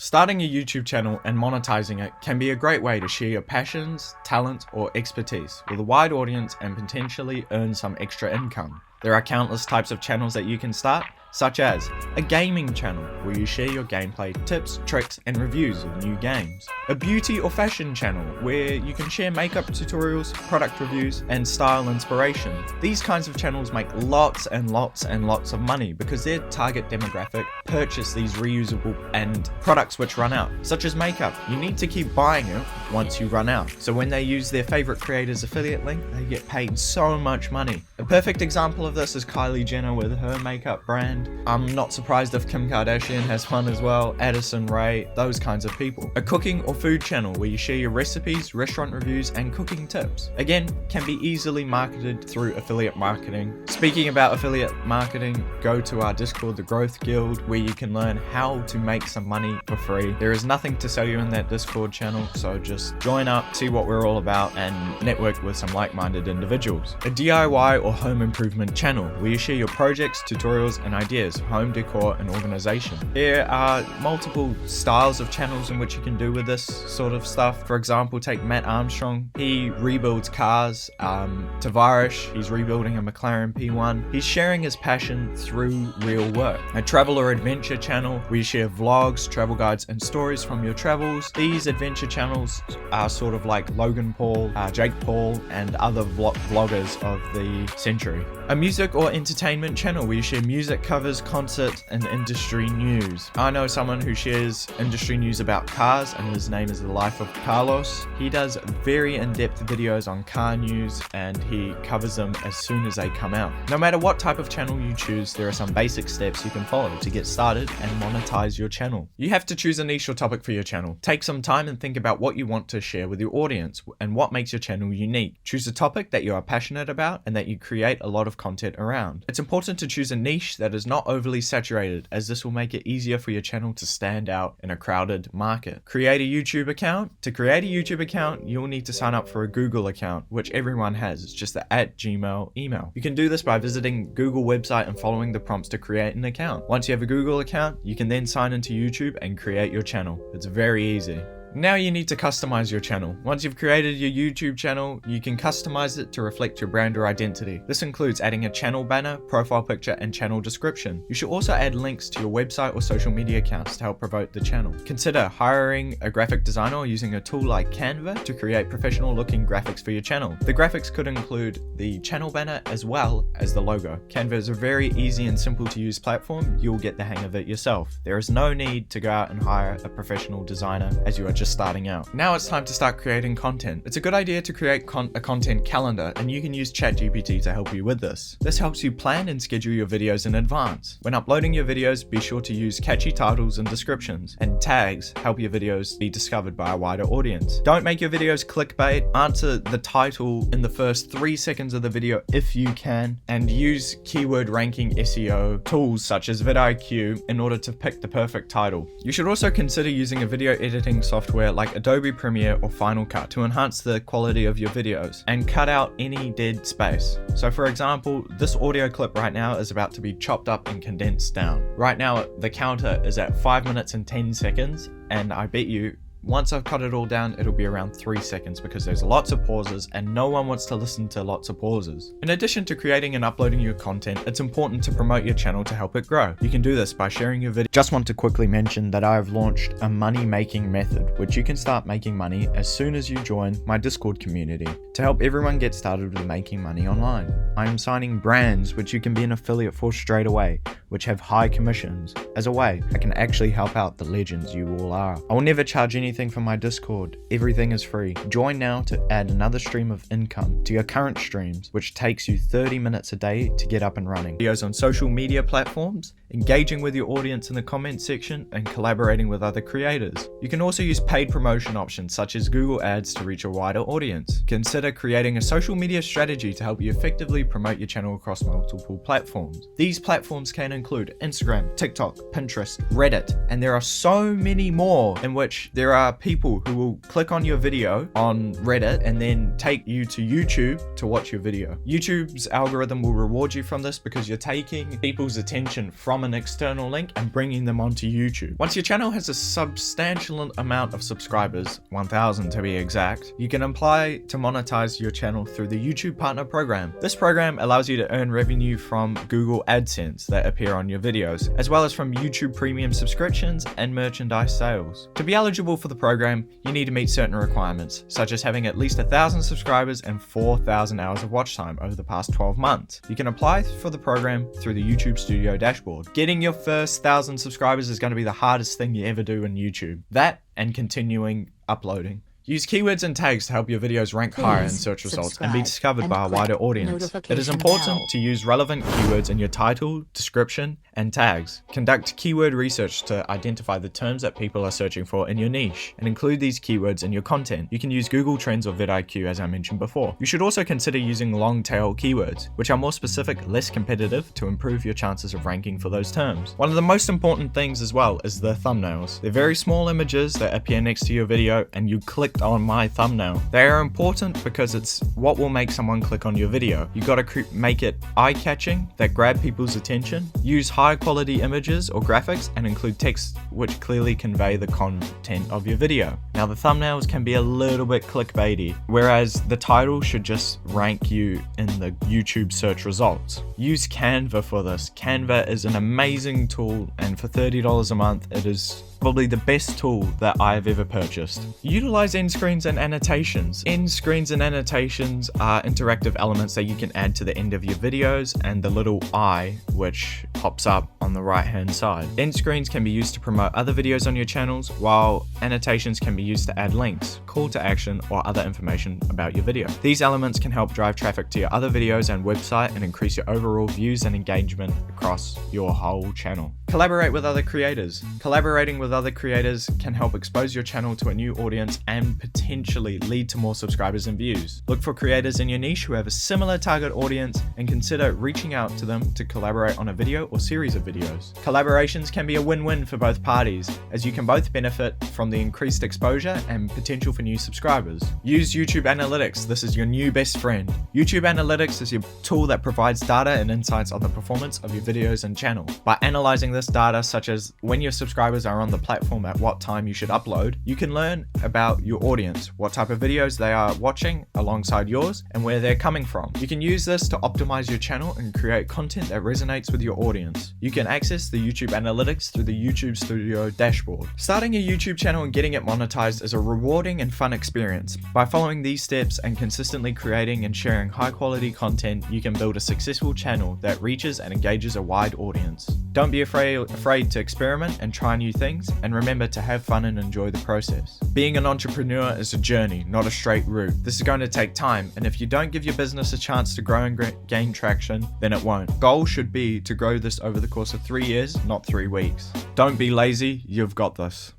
Starting a YouTube channel and monetizing it can be a great way to share your passions, talent, or expertise with a wide audience and potentially earn some extra income. There are countless types of channels that you can start, such as a gaming channel where you share your gameplay tips, tricks, and reviews of new games. A beauty or fashion channel where you can share makeup tutorials, product reviews, and style inspiration. These kinds of channels make lots and lots and lots of money because their target demographic purchase these reusable and products which run out, such as makeup. You need to keep buying it once you run out. So when they use their favorite creator's affiliate link, they get paid so much money. A perfect example of this is Kylie Jenner with her makeup brand. I'm not surprised if Kim Kardashian has fun as well, Addison Rae, those kinds of people. A cooking or food channel where you share your recipes, restaurant reviews, and cooking tips. Again, can be easily marketed through affiliate marketing. Speaking about affiliate marketing, go to our Discord, the Growth Guild, where you can learn how to make some money for free. There is nothing to sell you in that Discord channel, so just join up, see what we're all about, and network with some like-minded individuals. A DIY or home improvement channel where you share your projects, tutorials, and ideas, home decor, and organization. There are multiple styles of channels in which you can do with this sort of stuff. For example, take Matt Armstrong. He rebuilds cars. Tavarish, he's rebuilding a McLaren P1. He's sharing his passion through real work. A travel or adventure channel where you share vlogs, travel guides, and stories from your travels. These adventure channels are sort of like Logan Paul, Jake Paul, and other vloggers of the century. A music or entertainment channel where you share music covers, concerts, and industry news. I know someone who shares industry news about cars, and his name is The Life of Carlos. He does very in-depth videos on car news, and he covers them as soon as they come out. No matter what type of channel you choose, there are some basic steps you can follow to get started and monetize your channel. You have to choose a niche or topic for your channel. Take some time and think about what you want to share with your audience and what makes your channel unique. Choose a topic that you are passionate about and that you create a lot of content around. It's important to choose a niche that is not overly saturated, as this will make it easier for your channel to stand out in a crowded market. Create a YouTube account. To create a YouTube account, you'll need to sign up for a Google account, which everyone has. It's just the @Gmail email. You can do this by visiting Google website and following the prompts to create an account. Once you have a Google account, you can then sign into YouTube and create your channel. It's very easy. Now you need to customize your channel. Once you've created your YouTube channel, you can customize it to reflect your brand or identity. This includes adding a channel banner, profile picture, and channel description. You should also add links to your website or social media accounts to help promote the channel. Consider hiring a graphic designer or using a tool like Canva to create professional looking graphics for your channel. The graphics could include the channel banner as well as the logo. Canva is a very easy and simple to use platform. You'll get the hang of it yourself. There is no need to go out and hire a professional designer as you are just starting out. Now it's time to start creating content. It's a good idea to create a content calendar, and you can use ChatGPT to help you with this. This helps you plan and schedule your videos in advance. When uploading your videos, be sure to use catchy titles and descriptions, and tags help your videos be discovered by a wider audience. Don't make your videos clickbait. Answer the title in the first 3 seconds of the video if you can, and use keyword ranking SEO tools such as vidIQ in order to pick the perfect title. You should also consider using a video editing software like Adobe Premiere or Final Cut to enhance the quality of your videos and cut out any dead space. So for example, this audio clip right now is about to be chopped up and condensed down. Right now the counter is at 5 minutes and 10 seconds, and I bet you once I've cut it all down, it'll be around 3 seconds because there's lots of pauses and no one wants to listen to lots of pauses. In addition to creating and uploading your content, it's important to promote your channel to help it grow. You can do this by sharing your video. Just want to quickly mention that I have launched a money making method, which you can start making money as soon as you join my Discord community to help everyone get started with making money online. I am signing brands which you can be an affiliate for straight away, which have high commissions. As a way, I can actually help out the legends you all are. I will never charge anything from my Discord. Everything is free. Join now to add another stream of income to your current streams, which takes you 30 minutes a day to get up and running. Videos on social media platforms, engaging with your audience in the comment section, and collaborating with other creators. You can also use paid promotion options such as Google Ads to reach a wider audience. Consider creating a social media strategy to help you effectively promote your channel across multiple platforms. These platforms can include Instagram, TikTok, Pinterest, Reddit, and there are so many more in which there are are people who will click on your video on Reddit and then take you to YouTube to watch your video. YouTube's algorithm will reward you from this because you're taking people's attention from an external link and bringing them onto YouTube. Once your channel has a substantial amount of subscribers, 1,000 to be exact, you can apply to monetize your channel through the YouTube Partner Program. This program allows you to earn revenue from Google AdSense that appear on your videos, as well as from YouTube Premium subscriptions and merchandise sales. To be eligible for the program, you need to meet certain requirements, such as having at least 1,000 subscribers and 4,000 hours of watch time over the past 12 months. You can apply for the program through the YouTube Studio dashboard. Getting your first 1,000 subscribers is going to be the hardest thing you ever do in YouTube. That and continuing uploading. Use keywords and tags to help your videos rank higher in search results and be discovered by a wider audience. It is important to use relevant keywords in your title, description, and tags. Conduct keyword research to identify the terms that people are searching for in your niche, and include these keywords in your content. You can use Google Trends or vidIQ as I mentioned before. You should also consider using long tail keywords, which are more specific, less competitive, to improve your chances of ranking for those terms. One of the most important things as well is the thumbnails. They're very small images that appear next to your video and you clicked on my thumbnail. They are important because it's what will make someone click on your video. You gotta make it eye-catching, that grab people's attention. Use high quality images or graphics and include text which clearly convey the content of your video. Now the thumbnails can be a little bit clickbaity, whereas the title should just rank you in the YouTube search results. Use Canva for this. Canva is an amazing tool, and for $30 a month it is probably the best tool that I have ever purchased. Utilize end screens and annotations. End screens and annotations are interactive elements that you can add to the end of your videos and the little eye which pops up on the right hand side. End screens can be used to promote other videos on your channels, while annotations can be used to add links, call to action, or other information about your video. These elements can help drive traffic to your other videos and website and increase your overall views and engagement across your whole channel. Collaborate with other creators. Collaborating with other creators can help expose your channel to a new audience and potentially lead to more subscribers and views. Look for creators in your niche who have a similar target audience and consider reaching out to them to collaborate on a video or series of videos. Collaborations can be a win-win for both parties, as you can both benefit from the increased exposure and potential for new subscribers. Use YouTube Analytics. This is your new best friend. YouTube Analytics is your tool that provides data and insights on the performance of your videos and channel. By analyzing this data, such as when your subscribers are on the platform, at what time you should upload, you can learn about your audience, what type of videos they are watching alongside yours, and where they're coming from. You can use this to optimize your channel and create content that resonates with your audience. You can access the YouTube Analytics through the YouTube Studio dashboard. Starting a YouTube channel and getting it monetized is a rewarding and fun experience. By following these steps and consistently creating and sharing high quality content, you can build a successful channel that reaches and engages a wide audience. Don't be afraid to experiment and try new things, and remember to have fun and enjoy the process. Being an entrepreneur is a journey, not a straight route. This is going to take time, and if you don't give your business a chance to grow and gain traction, then it won't. Goal should be to grow this over the course of 3 years, not 3 weeks. Don't be lazy, you've got this.